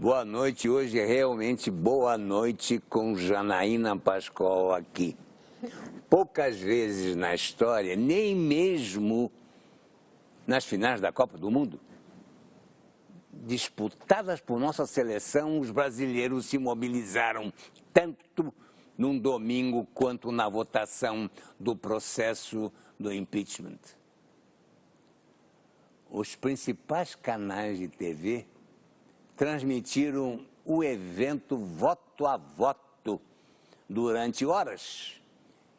Boa noite, hoje é realmente boa noite com Janaína Pascoal aqui. Poucas vezes na história, nem mesmo nas finais da Copa do Mundo, disputadas por nossa seleção, os brasileiros se mobilizaram tanto num domingo quanto na votação do processo do impeachment. Os principais canais de TV transmitiram o evento voto a voto durante horas.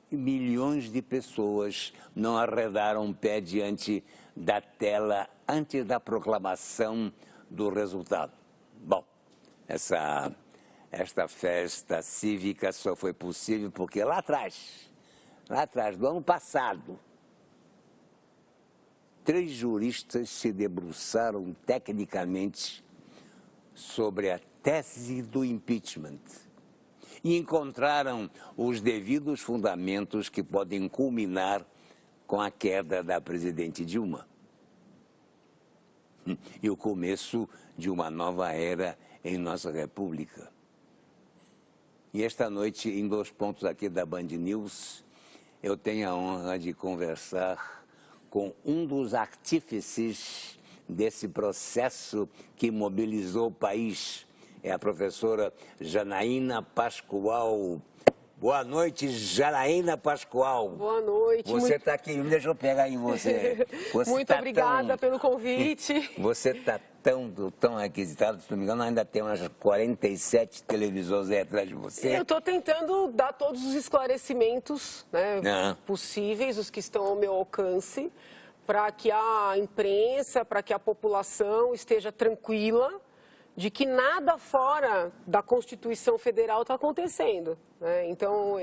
E milhões de pessoas não arredaram o pé diante da tela antes da proclamação do resultado. Bom, esta festa cívica só foi possível porque lá atrás, do ano passado, 3 juristas se debruçaram tecnicamente sobre a tese do impeachment e encontraram os devidos fundamentos que podem culminar com a queda da presidente Dilma e o começo de uma nova era em nossa República. E esta noite, em 2 pontos aqui da Band News, eu tenho a honra de conversar com um dos artífices desse processo que mobilizou o país. É a professora Janaína Pascoal. Boa noite, Janaína Pascoal. Boa noite. Você está aqui, deixa eu pegar em você. Muito obrigada pelo convite. Você está tão requisitado, se não me engano, ainda tem umas 47 televisões aí atrás de você. Eu estou tentando dar todos os esclarecimentos, né, possíveis, os que estão ao meu alcance, para que a imprensa, para que a população esteja tranquila de que nada fora da Constituição Federal está acontecendo, né? Então,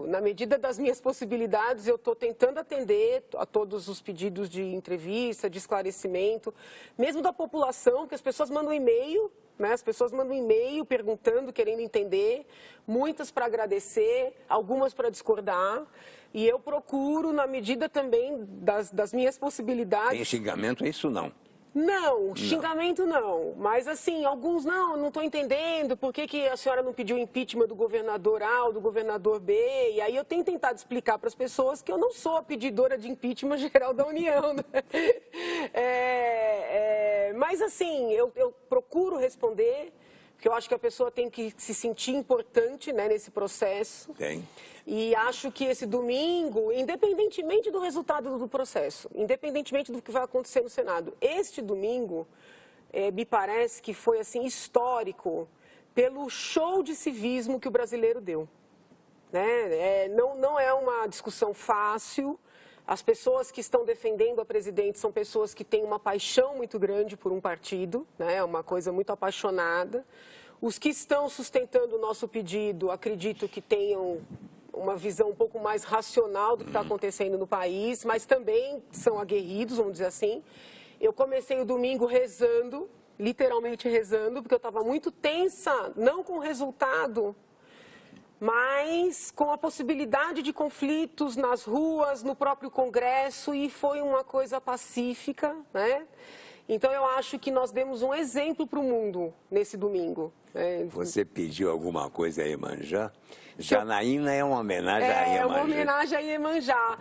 na medida das minhas possibilidades, eu estou tentando atender a todos os pedidos de entrevista, de esclarecimento, mesmo da população, porque as pessoas mandam e-mail, né? As pessoas mandam e-mail perguntando, querendo entender, muitas para agradecer, algumas para discordar. E eu procuro, na medida também das minhas possibilidades... Tem xingamento, é isso não? Não, xingamento não. Mas assim, alguns não estou entendendo por que a senhora não pediu impeachment do governador A ou do governador B. E aí eu tenho tentado explicar para as pessoas que eu não sou a pedidora de impeachment geral da União. Né? Mas assim, eu procuro responder, porque eu acho que a pessoa tem que se sentir importante, né, nesse processo. Tem. E acho que esse domingo, independentemente do resultado do processo, independentemente do que vai acontecer no Senado, este domingo, me parece que foi assim histórico pelo show de civismo que o brasileiro deu. Né? Não é uma discussão fácil. As pessoas que estão defendendo a presidente são pessoas que têm uma paixão muito grande por um partido, né? É uma coisa muito apaixonada. Os que estão sustentando o nosso pedido, acredito que tenham uma visão um pouco mais racional do que está acontecendo no país, mas também são aguerridos, vamos dizer assim. Eu comecei o domingo rezando, literalmente rezando, porque eu estava muito tensa, não com o resultado, mas com a possibilidade de conflitos nas ruas, no próprio Congresso, e foi uma coisa pacífica, né? Então, eu acho que nós demos um exemplo para o mundo nesse domingo. Você pediu alguma coisa a Iemanjá? Janaína é uma homenagem a Iemanjá. É uma homenagem a Iemanjá.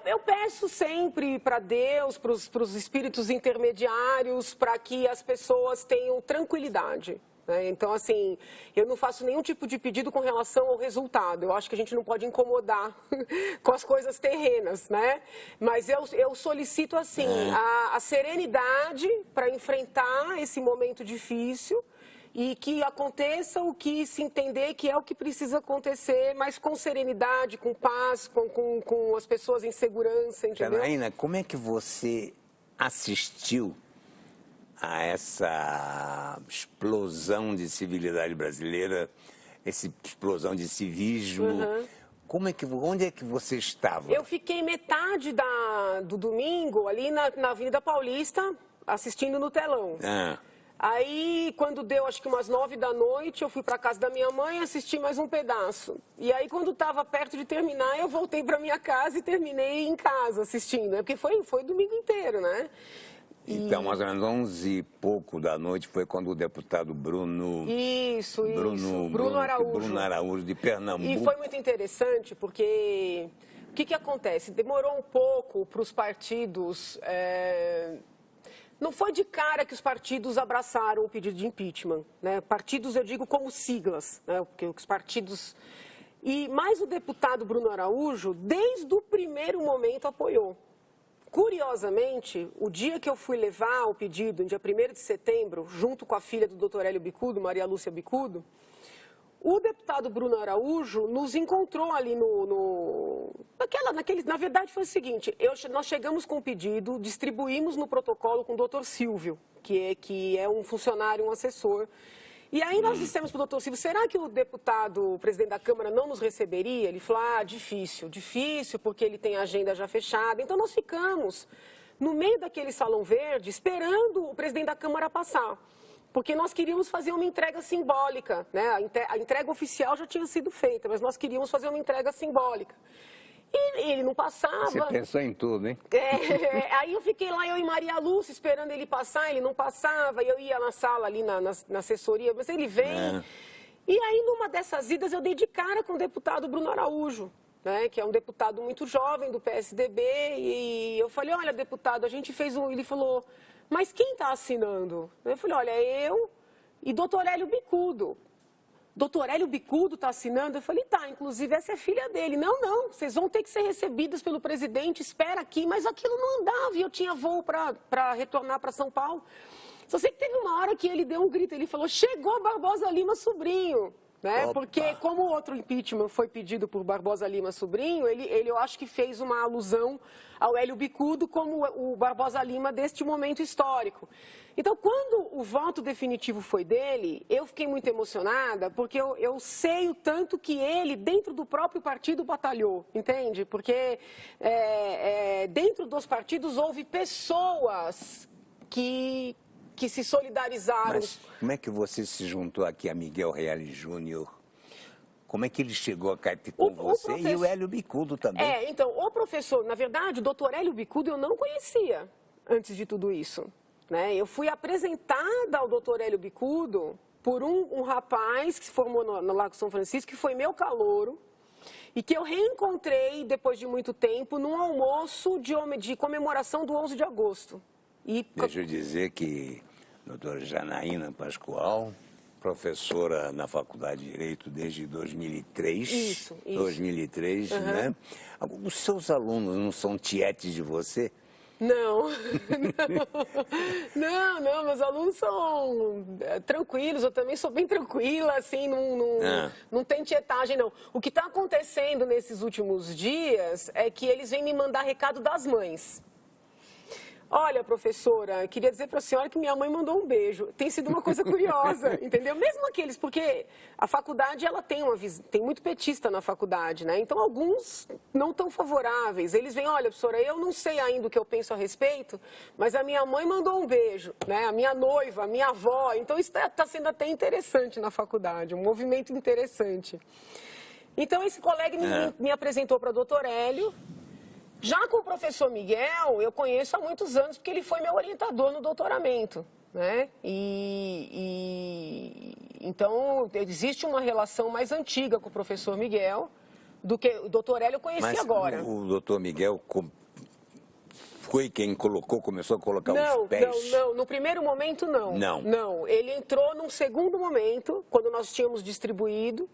Eu peço sempre para Deus, para os espíritos intermediários, para que as pessoas tenham tranquilidade. Então, assim, eu não faço nenhum tipo de pedido com relação ao resultado. Eu acho que a gente não pode incomodar com as coisas terrenas, né? Mas eu solicito, assim, a serenidade para enfrentar esse momento difícil e que aconteça o que se entender que é o que precisa acontecer, mas com serenidade, com paz, com as pessoas em segurança, entendeu? Janaína, como é que você assistiu a essa explosão de civilidade brasileira, essa explosão de civismo? Onde é que você estava? Eu fiquei metade do domingo ali na Avenida Paulista, assistindo no telão. Aí, quando deu, acho que umas 9 da noite, eu fui para casa da minha mãe e assisti mais um pedaço. E aí, quando estava perto de terminar, eu voltei para minha casa e terminei em casa assistindo, né? Porque foi o domingo inteiro, né? Então, mais ou menos 11 e pouco da noite foi quando o deputado Bruno Araújo, de Pernambuco. E foi muito interessante porque o que acontece? Demorou um pouco para os partidos... Não foi de cara que os partidos abraçaram o pedido de impeachment, né? Partidos, eu digo como siglas, né? Porque os partidos... Mas o deputado Bruno Araújo, desde o primeiro momento, apoiou. Curiosamente, o dia que eu fui levar o pedido, no dia 1º de setembro, junto com a filha do doutor Hélio Bicudo, Maria Lúcia Bicudo, o deputado Bruno Araújo nos encontrou ali na verdade foi o seguinte, nós chegamos com o pedido, distribuímos no protocolo com o doutor Silvio, que é um funcionário, um assessor. E aí nós dissemos para o doutor Silvio, será que o deputado, o presidente da Câmara, não nos receberia? Ele falou, difícil, porque ele tem a agenda já fechada. Então nós ficamos no meio daquele salão verde, esperando o presidente da Câmara passar. Porque nós queríamos fazer uma entrega simbólica, né? A entrega oficial já tinha sido feita, mas nós queríamos fazer uma entrega simbólica. E ele não passava. Você pensou em tudo, hein? Aí eu fiquei lá, eu e Maria Lúcia, esperando ele passar, ele não passava, e eu ia na sala ali, na assessoria, mas ele vem. E aí, numa dessas idas, eu dei de cara com o deputado Bruno Araújo, né, que é um deputado muito jovem do PSDB, e eu falei, olha, deputado, a gente fez um... Ele falou, mas quem está assinando? Eu falei, olha, eu e doutor Hélio Bicudo. Doutor Hélio Bicudo está assinando? Eu falei, tá, inclusive essa é filha dele. Não, vocês vão ter que ser recebidas pelo presidente, espera aqui. Mas aquilo não andava e eu tinha voo para retornar para São Paulo. Só sei que teve uma hora que ele deu um grito, ele falou, chegou Barbosa Lima Sobrinho. Né? Porque como o outro impeachment foi pedido por Barbosa Lima Sobrinho, ele eu acho que fez uma alusão ao Hélio Bicudo como o Barbosa Lima deste momento histórico. Então, quando o voto definitivo foi dele, eu fiquei muito emocionada, porque eu sei o tanto que ele, dentro do próprio partido, batalhou, entende? Porque dentro dos partidos houve pessoas que se solidarizaram. Mas como é que você se juntou aqui a Miguel Reale Júnior? Como é que ele chegou a cair com você e o Hélio Bicudo também? Então, o professor, na verdade, o doutor Hélio Bicudo eu não conhecia antes de tudo isso. Né? Eu fui apresentada ao doutor Hélio Bicudo por um rapaz que se formou no Lago São Francisco, que foi meu calouro, e que eu reencontrei, depois de muito tempo, num almoço de comemoração do 11 de agosto. Deixa eu dizer que a doutora Janaína Pascoal, professora na Faculdade de Direito desde 2003. Isso. 2003, né? Os seus alunos não são tietes de você? Não, meus alunos são tranquilos, eu também sou bem tranquila, assim, não tem tietagem, não. O que está acontecendo nesses últimos dias é que eles vêm me mandar recado das mães. Olha, professora, queria dizer para a senhora que minha mãe mandou um beijo. Tem sido uma coisa curiosa, entendeu? Mesmo aqueles, porque a faculdade, ela tem muito petista na faculdade, né? Então, alguns não tão favoráveis. Eles vêm, olha, professora, eu não sei ainda o que eu penso a respeito, mas a minha mãe mandou um beijo, né? A minha noiva, a minha avó. Então, isso está sendo até interessante na faculdade, um movimento interessante. Então, esse colega me apresentou para o doutor Hélio. Já com o professor Miguel, eu conheço há muitos anos, porque ele foi meu orientador no doutoramento, né? Então, existe uma relação mais antiga com o professor Miguel do que o doutor Hélio eu conheci agora. O doutor Miguel foi quem começou a colocar os pés? Não, no primeiro momento não. Não, ele entrou num segundo momento, quando nós tínhamos distribuído,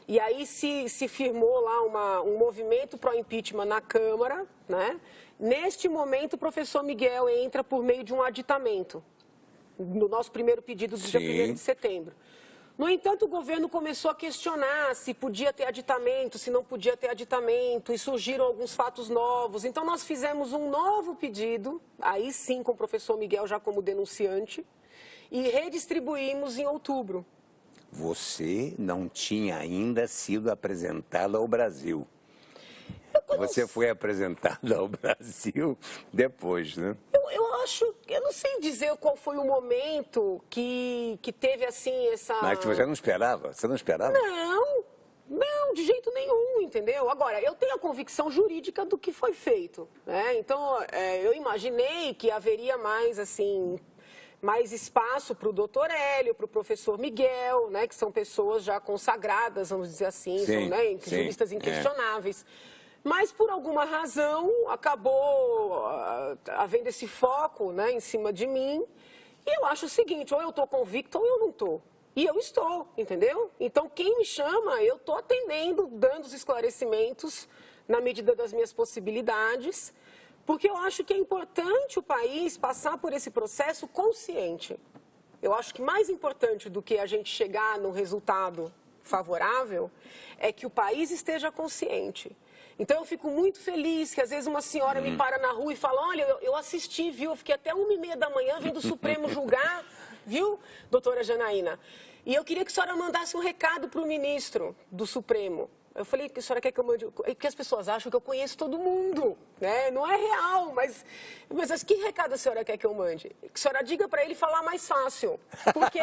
e aí se firmou lá um movimento pró-impeachment na Câmara, né? Neste momento, o professor Miguel entra por meio de um aditamento, no nosso primeiro pedido do dia 1º de setembro. No entanto, o governo começou a questionar se podia ter aditamento, se não podia ter aditamento, e surgiram alguns fatos novos. Então, nós fizemos um novo pedido, aí sim com o professor Miguel já como denunciante, e redistribuímos em outubro. Você não tinha ainda sido apresentada ao Brasil. Você foi apresentada ao Brasil depois, né? Eu não sei dizer qual foi o momento que teve assim essa... Mas você não esperava? Você não esperava? Não, de jeito nenhum, entendeu? Agora, eu tenho a convicção jurídica do que foi feito, né? Então, eu imaginei que haveria mais, assim, mais espaço para o doutor Hélio, para o professor Miguel, né? Que são pessoas já consagradas, vamos dizer assim, Sim, são, né, sim, juristas inquestionáveis. Mas, por alguma razão, acabou havendo esse foco, né, em cima de mim. E eu acho o seguinte, ou eu estou convicta ou eu não estou. E eu estou, entendeu? Então, quem me chama, eu estou atendendo, dando os esclarecimentos na medida das minhas possibilidades, porque eu acho que é importante o país passar por esse processo consciente. Eu acho que mais importante do que a gente chegar num resultado favorável é que o país esteja consciente. Então, eu fico muito feliz que, às vezes, uma senhora me para na rua e fala, olha, eu assisti, viu? Eu fiquei até 1h30 da manhã vendo o Supremo julgar, viu, doutora Janaína? E eu queria que a senhora mandasse um recado para o ministro do Supremo. Eu falei, que a senhora quer que eu mande... Porque as pessoas acham que eu conheço todo mundo, né? Não é real, mas que recado a senhora quer que eu mande? Que a senhora diga para ele falar mais fácil, porque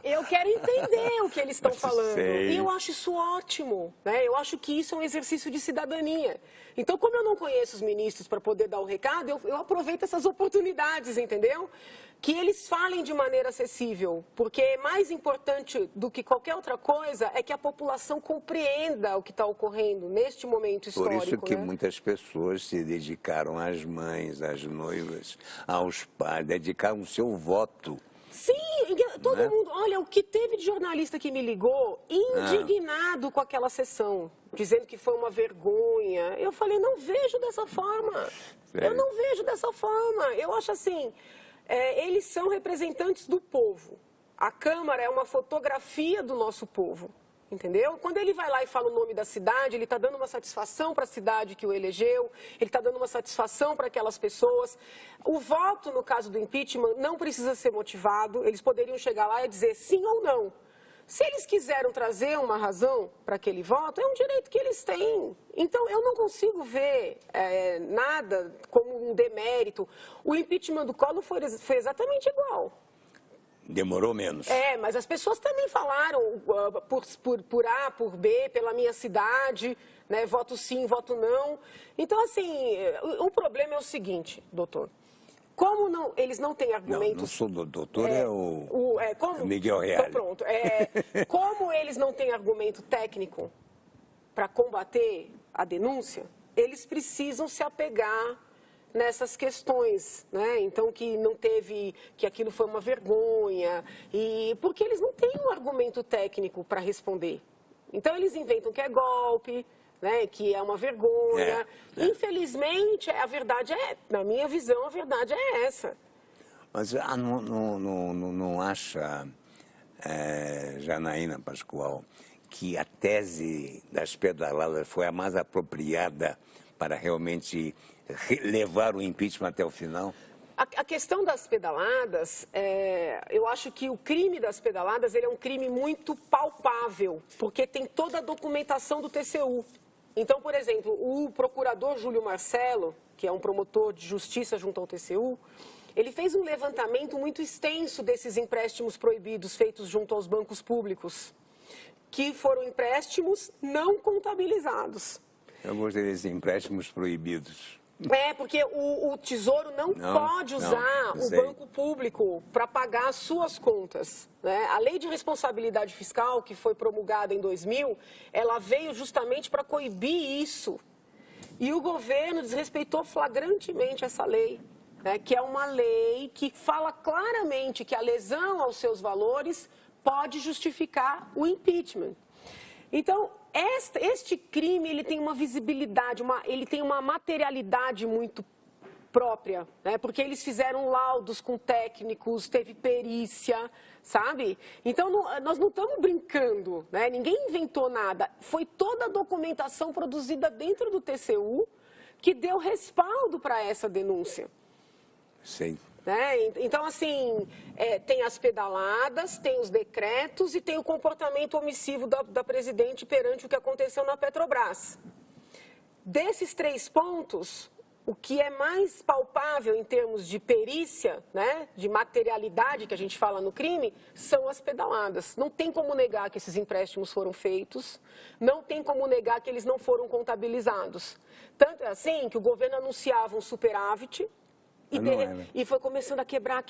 eu quero entender o que eles estão falando. E eu acho isso ótimo, né? Eu acho que isso é um exercício de cidadania. Então, como eu não conheço os ministros para poder dar o recado, eu aproveito essas oportunidades, entendeu? Que eles falem de maneira acessível, porque mais importante do que qualquer outra coisa é que a população compreenda o que está ocorrendo neste momento histórico. Por isso que né? muitas pessoas se dedicaram às mães, às noivas, aos pais, dedicaram o seu voto. Sim, todo mundo... Olha, o que teve de jornalista que me ligou indignado com aquela sessão, dizendo que foi uma vergonha. Eu falei, não vejo dessa forma. Sério? Eu não vejo dessa forma. Eu acho assim, eles são representantes do povo. A Câmara é uma fotografia do nosso povo. Entendeu? Quando ele vai lá e fala o nome da cidade, ele está dando uma satisfação para a cidade que o elegeu, ele está dando uma satisfação para aquelas pessoas. O voto, no caso do impeachment, não precisa ser motivado, eles poderiam chegar lá e dizer sim ou não. Se eles quiseram trazer uma razão para aquele voto, é um direito que eles têm. Então, eu não consigo ver nada como um demérito. O impeachment do Collor foi exatamente igual. Demorou menos. Mas as pessoas também falaram por A, por B, pela minha cidade, né? Voto sim, voto não. Então, assim, o problema é o seguinte, doutor. Como eles não têm argumentos... Não sou do doutor, é o Miguel Reale. Então, pronto. Como eles não têm argumento técnico para combater a denúncia, eles precisam se apegar nessas questões, né? Então, que aquilo foi uma vergonha, porque eles não têm um argumento técnico para responder. Então, eles inventam que é golpe, né? Que é uma vergonha. Infelizmente, a verdade na minha visão, a verdade é essa. Mas não acha, Janaína Pascoal, que a tese das pedaladas foi a mais apropriada para realmente levar o impeachment até o final? A questão das pedaladas, eu acho que o crime das pedaladas ele é um crime muito palpável, porque tem toda a documentação do TCU. Então, por exemplo, o procurador Júlio Marcelo, que é um promotor de justiça junto ao TCU, ele fez um levantamento muito extenso desses empréstimos proibidos feitos junto aos bancos públicos, que foram empréstimos não contabilizados. Eu gostei desses empréstimos proibidos. Porque o Tesouro não pode usar o banco público para pagar as suas contas, né? A Lei de Responsabilidade Fiscal, que foi promulgada em 2000, ela veio justamente para coibir isso. E o governo desrespeitou flagrantemente essa lei, né? Que é uma lei que fala claramente que a lesão aos seus valores pode justificar o impeachment. Então, este crime ele tem uma visibilidade, ele tem uma materialidade muito própria, né? Porque eles fizeram laudos com técnicos, teve perícia, sabe? Então, nós não estamos brincando, né? Ninguém inventou nada. Foi toda a documentação produzida dentro do TCU que deu respaldo para essa denúncia. Sim. Então, assim, tem as pedaladas, tem os decretos e tem o comportamento omissivo da presidente perante o que aconteceu na Petrobras. Desses 3 pontos, o que é mais palpável em termos de perícia, né, de materialidade que a gente fala no crime, são as pedaladas. Não tem como negar que esses empréstimos foram feitos, não tem como negar que eles não foram contabilizados. Tanto é assim que o governo anunciava um superávit e foi começando a quebrar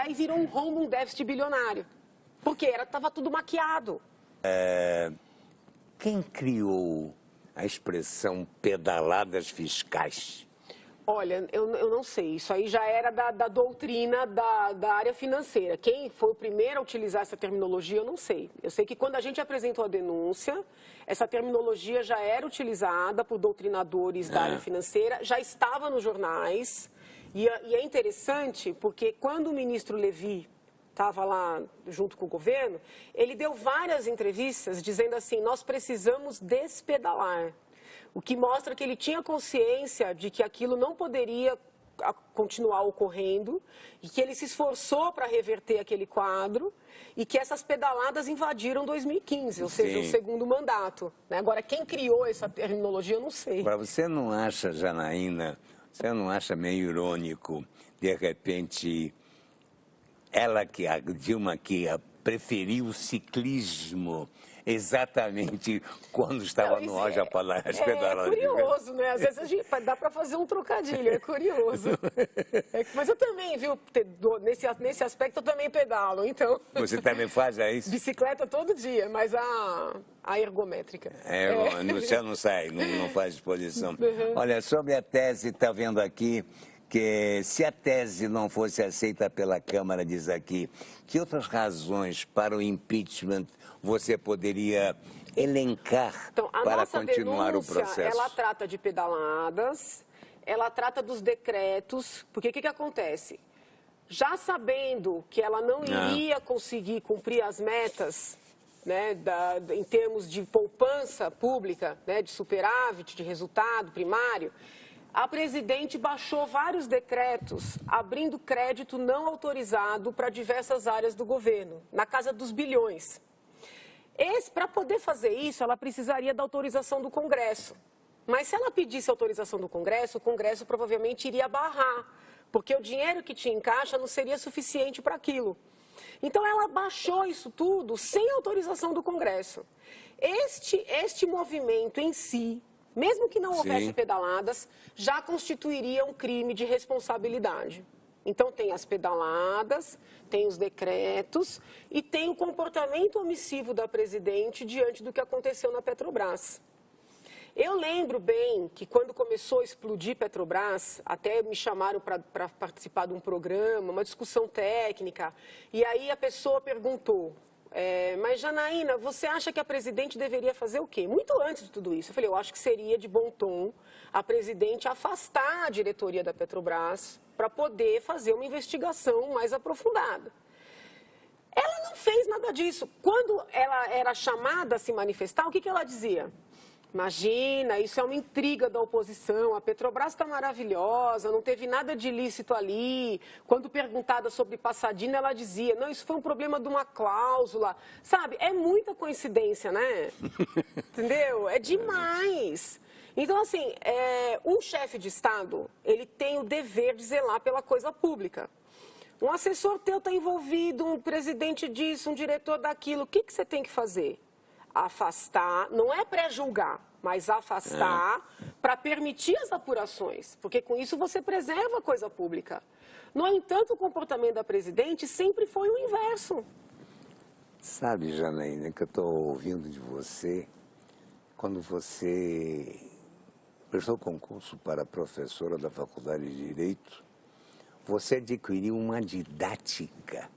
e virou um rombo, um déficit bilionário. Porque estava tudo maquiado. Quem criou a expressão pedaladas fiscais? Olha, eu não sei. Isso aí já era da doutrina da área financeira. Quem foi o primeiro a utilizar essa terminologia, eu não sei. Eu sei que quando a gente apresentou a denúncia, essa terminologia já era utilizada por doutrinadores da área financeira, já estava nos jornais. E é interessante porque quando o ministro Levi estava lá junto com o governo, ele deu várias entrevistas dizendo assim, nós precisamos despedalar. O que mostra que ele tinha consciência de que aquilo não poderia continuar ocorrendo e que ele se esforçou para reverter aquele quadro e que essas pedaladas invadiram 2015, ou seja, o segundo mandato. Agora, quem criou essa terminologia, eu não sei. Agora, você não acha, Janaína, você não acha meio irônico, de repente, a Dilma que preferiu o ciclismo exatamente quando estava no auge a palavra pedalada? É curioso, né? Às vezes dá para fazer um trocadilho, é curioso. Mas eu também, viu, nesse aspecto eu também pedalo, então... Você também faz isso? Bicicleta todo dia, mas a ergométrica. Você não sai, não faz exposição. Olha, sobre a tese, está vendo aqui, que se a tese não fosse aceita pela Câmara, diz aqui, que outras razões para o impeachment você poderia elencar para continuar o processo? Ela trata de pedaladas, ela trata dos decretos, porque o que acontece? Já sabendo que ela não iria conseguir cumprir as metas, né, em termos de poupança pública, né, de superávit, de resultado primário, a presidente baixou vários decretos abrindo crédito não autorizado para diversas áreas do governo, na casa dos bilhões. Para poder fazer isso, ela precisaria da autorização do Congresso. Mas se ela pedisse autorização do Congresso, o Congresso provavelmente iria barrar, porque o dinheiro que tinha em caixa não seria suficiente para aquilo. Então, ela baixou isso tudo sem autorização do Congresso. Este movimento em si, mesmo que não houvesse pedaladas, já constituiria um crime de responsabilidade. Então, tem as pedaladas, tem os decretos e tem o comportamento omissivo da presidente diante do que aconteceu na Petrobras. Eu lembro bem que quando começou a explodir Petrobras, até me chamaram para participar de um programa, uma discussão técnica, e aí a pessoa perguntou, mas Janaína, você acha que a presidente deveria fazer o quê? Muito antes de tudo isso, eu falei, eu acho que seria de bom tom a presidente afastar a diretoria da Petrobras para poder fazer uma investigação mais aprofundada. Ela não fez nada disso. Quando ela era chamada a se manifestar, o que ela dizia? Imagina, isso é uma intriga da oposição, a Petrobras está maravilhosa, não teve nada de ilícito ali. Quando perguntada sobre Passadina, ela dizia, não, isso foi um problema de uma cláusula. Sabe, é muita coincidência, né? Entendeu? É demais. Então, assim, um chefe de Estado, ele tem o dever de zelar pela coisa pública. Um assessor teu está envolvido, um presidente disso, um diretor daquilo, o que você tem que fazer? Afastar, não é pré-julgar, mas afastar para permitir as apurações, porque com isso você preserva a coisa pública. No entanto, o comportamento da presidente sempre foi o inverso. Sabe, Janaína, que eu estou ouvindo de você, quando você prestou concurso para professora da Faculdade de Direito, você adquiriu uma didática.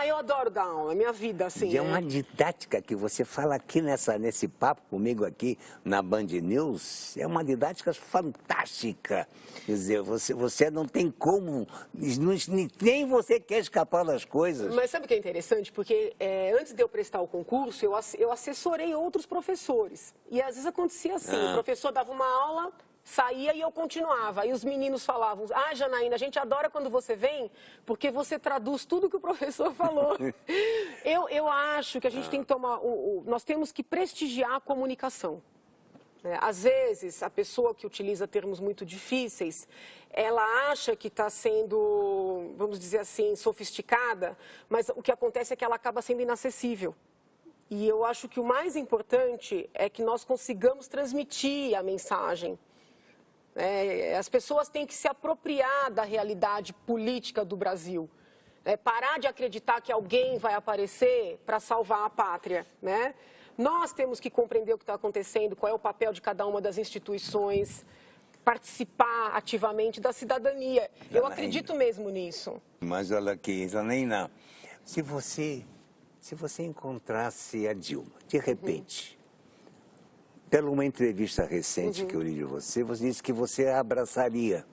Eu adoro dar aula, é minha vida, assim. E é uma didática que você fala aqui nesse papo comigo aqui na Band News, é uma didática fantástica. Quer dizer, você não tem como, nem você quer escapar das coisas. Mas sabe o que é interessante? Porque antes de eu prestar o concurso, eu assessorei outros professores. E às vezes acontecia assim, o professor dava uma aula, saía e eu continuava. Aí os meninos falavam, Janaína, a gente adora quando você vem, porque você traduz tudo que o professor falou. Eu acho que a gente tem que tomar, nós temos que prestigiar a comunicação. Às vezes, a pessoa que utiliza termos muito difíceis, ela acha que está sendo, vamos dizer assim, sofisticada, mas o que acontece é que ela acaba sendo inacessível. E eu acho que o mais importante é que nós consigamos transmitir a mensagem. As pessoas têm que se apropriar da realidade política do Brasil. Parar de acreditar que alguém vai aparecer para salvar a pátria. Nós temos que compreender o que está acontecendo, qual é o papel de cada uma das instituições, participar ativamente da cidadania. Eu acredito mesmo nisso. Mas olha aqui, Janaína, se você encontrasse a Dilma, de repente, pela uma entrevista recente que eu li de você disse que você a abraçaria,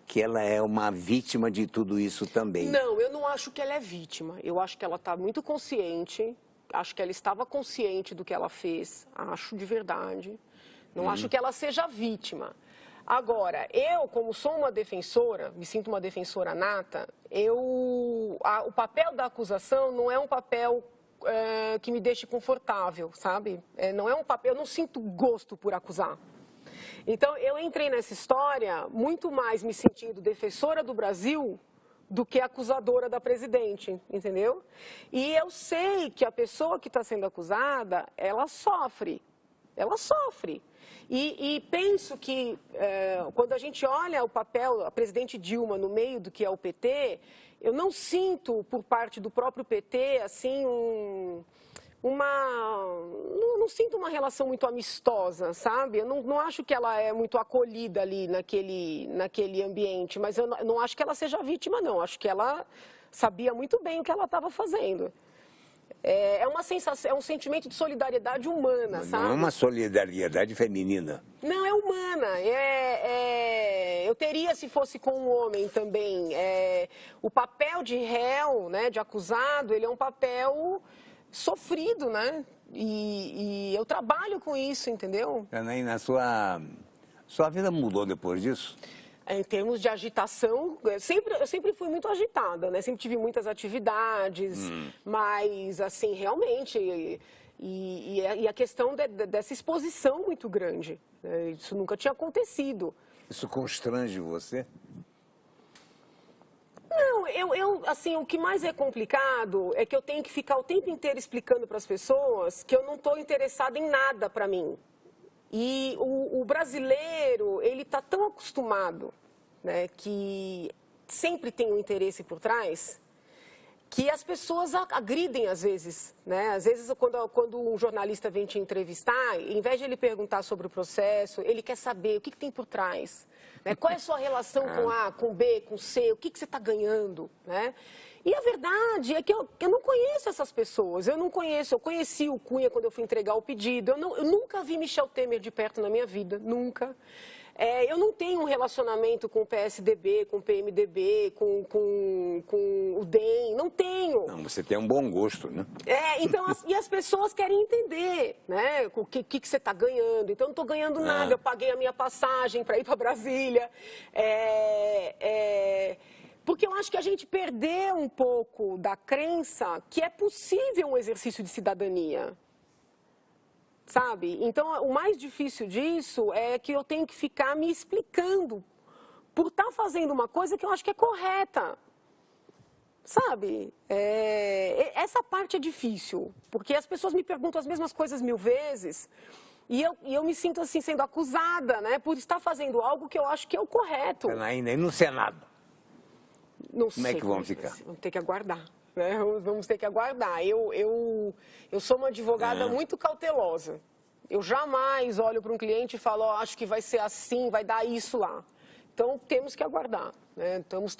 que ela é uma vítima de tudo isso também. Não, eu não acho que ela é vítima. Eu acho que ela está muito consciente, acho que ela estava consciente do que ela fez, acho de verdade. Não acho que ela seja vítima. Agora, eu, como sou uma defensora, me sinto uma defensora nata, o papel da acusação não é um papel que me deixe confortável, sabe? Não é um papel, eu não sinto gosto por acusar. Então, eu entrei nessa história muito mais me sentindo defensora do Brasil do que acusadora da presidente, entendeu? E eu sei que a pessoa que está sendo acusada, ela sofre. E penso que, quando a gente olha o papel, a presidente Dilma, no meio do que é o PT, eu não sinto, por parte do próprio PT, assim, não sinto uma relação muito amistosa, sabe? Eu não acho que ela é muito acolhida ali naquele ambiente, mas eu não acho que ela seja vítima, não. Acho que ela sabia muito bem o que ela estava fazendo. É uma sensação, é um sentimento de solidariedade humana, sabe? Não é uma solidariedade feminina. Não, é humana. Eu teria se fosse com um homem também. O papel de réu, de acusado, ele é um papel sofrido, E eu trabalho com isso, entendeu? Janaína, sua vida mudou depois disso? Em termos de agitação, eu sempre fui muito agitada, Sempre tive muitas atividades, mas, assim, realmente, e a questão dessa exposição muito grande, isso nunca tinha acontecido. Isso constrange você? Não, assim, o que mais é complicado é que eu tenho que ficar o tempo inteiro explicando para as pessoas que eu não estou interessada em nada para mim. E o brasileiro, ele está tão acostumado, que sempre tem um interesse por trás, que as pessoas agridem às vezes, Às vezes, quando um jornalista vem te entrevistar, em vez de ele perguntar sobre o processo, ele quer saber o que tem por trás, Qual é a sua relação com A, com B, com C, o que você está ganhando, E a verdade é que eu não conheço essas pessoas, eu conheci o Cunha quando eu fui entregar o pedido, eu nunca vi Michel Temer de perto na minha vida, nunca. Eu não tenho um relacionamento com o PSDB, com o PMDB, com o DEM, não tenho. Não, você tem um bom gosto, Então, e as pessoas querem entender, O que você está ganhando. Então, eu não estou ganhando nada, eu paguei a minha passagem para ir para Brasília. Porque eu acho que a gente perdeu um pouco da crença que é possível um exercício de cidadania. Sabe? Então, o mais difícil disso é que eu tenho que ficar me explicando por estar fazendo uma coisa que eu acho que é correta. Sabe? Essa parte é difícil, porque as pessoas me perguntam as mesmas coisas 1000 vezes e eu me sinto assim, sendo acusada, por estar fazendo algo que eu acho que é o correto. Ainda no Senado. Não Como é que vamos ficar? Vamos ter que aguardar. Vamos ter que aguardar. Eu sou uma advogada muito cautelosa. Eu jamais olho para um cliente e falo, acho que vai ser assim, vai dar isso lá. Então, temos que aguardar.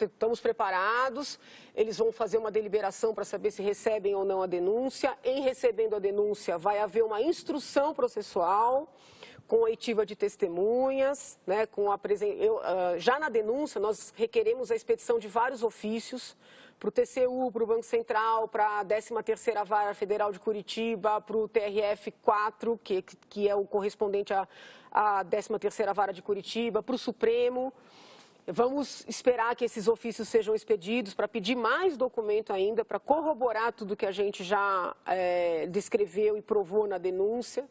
Estamos preparados, eles vão fazer uma deliberação para saber se recebem ou não a denúncia. Em recebendo a denúncia, vai haver uma instrução processual com oitiva de testemunhas, já na denúncia, nós requeremos a expedição de vários ofícios para o TCU, para o Banco Central, para a 13ª Vara Federal de Curitiba, para o TRF4, que é o correspondente à 13ª Vara de Curitiba, para o Supremo. Vamos esperar que esses ofícios sejam expedidos para pedir mais documento ainda, para corroborar tudo que a gente já descreveu e provou na denúncia.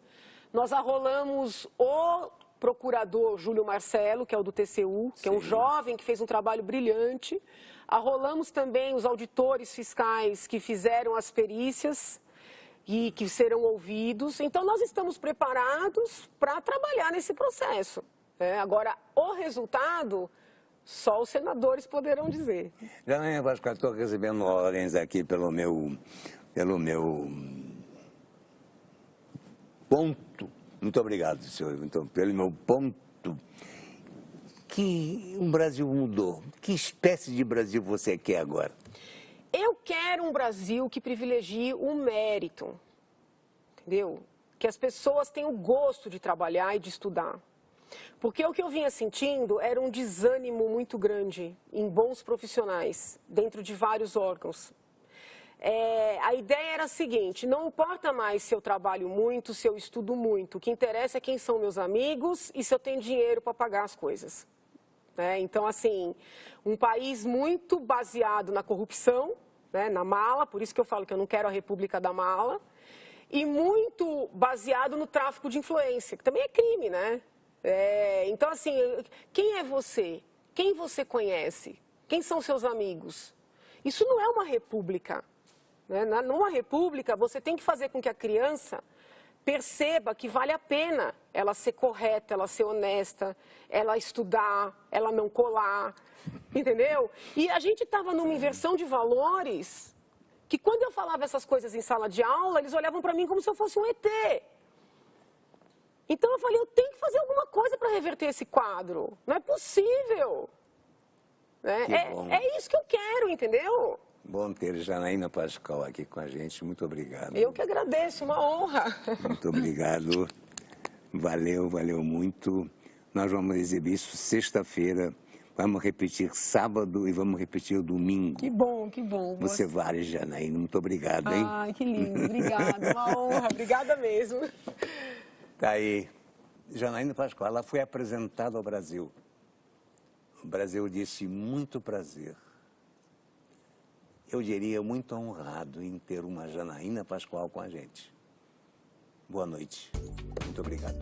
Nós arrolamos o procurador Júlio Marcelo, que é o do TCU, que é um jovem que fez um trabalho brilhante. Arrolamos também os auditores fiscais que fizeram as perícias e que serão ouvidos. Então, nós estamos preparados para trabalhar nesse processo. Agora, o resultado, só os senadores poderão dizer. Janaína Pascoal, estou recebendo ordens aqui pelo meu ponto. Muito obrigado, senhor. Então, pelo meu ponto, que o Brasil mudou. Que espécie de Brasil você quer agora? Eu quero um Brasil que privilegie o mérito, entendeu? Que as pessoas tenham gosto de trabalhar e de estudar. Porque o que eu vinha sentindo era um desânimo muito grande em bons profissionais, dentro de vários órgãos. A ideia era a seguinte: não importa mais se eu trabalho muito, se eu estudo muito, o que interessa é quem são meus amigos e se eu tenho dinheiro para pagar as coisas. Então, assim, um país muito baseado na corrupção, na mala, por isso que eu falo que eu não quero a República da Mala, e muito baseado no tráfico de influência, que também é crime, né? Então, assim, quem é você? Quem você conhece? Quem são seus amigos? Isso não é uma república. Numa república, você tem que fazer com que a criança perceba que vale a pena ela ser correta, ela ser honesta, ela estudar, ela não colar, entendeu? E a gente estava numa inversão de valores que quando eu falava essas coisas em sala de aula, eles olhavam para mim como se eu fosse um ET. Então eu falei, eu tenho que fazer alguma coisa para reverter esse quadro. Não é possível. É isso que eu quero, entendeu? Bom ter Janaína Pascoal aqui com a gente. Muito obrigado. Eu que agradeço, uma honra. Muito obrigado. Valeu, valeu muito. Nós vamos exibir isso sexta-feira. Vamos repetir sábado e vamos repetir domingo. Que bom, que bom. Você vale, Janaína. Muito obrigado, hein? Ai, que lindo. Obrigada, uma honra. Obrigada mesmo. Tá aí. Janaína Pascoal, ela foi apresentada ao Brasil. O Brasil disse muito prazer. Eu diria muito honrado em ter uma Janaína Pascoal com a gente. Boa noite. Muito obrigado.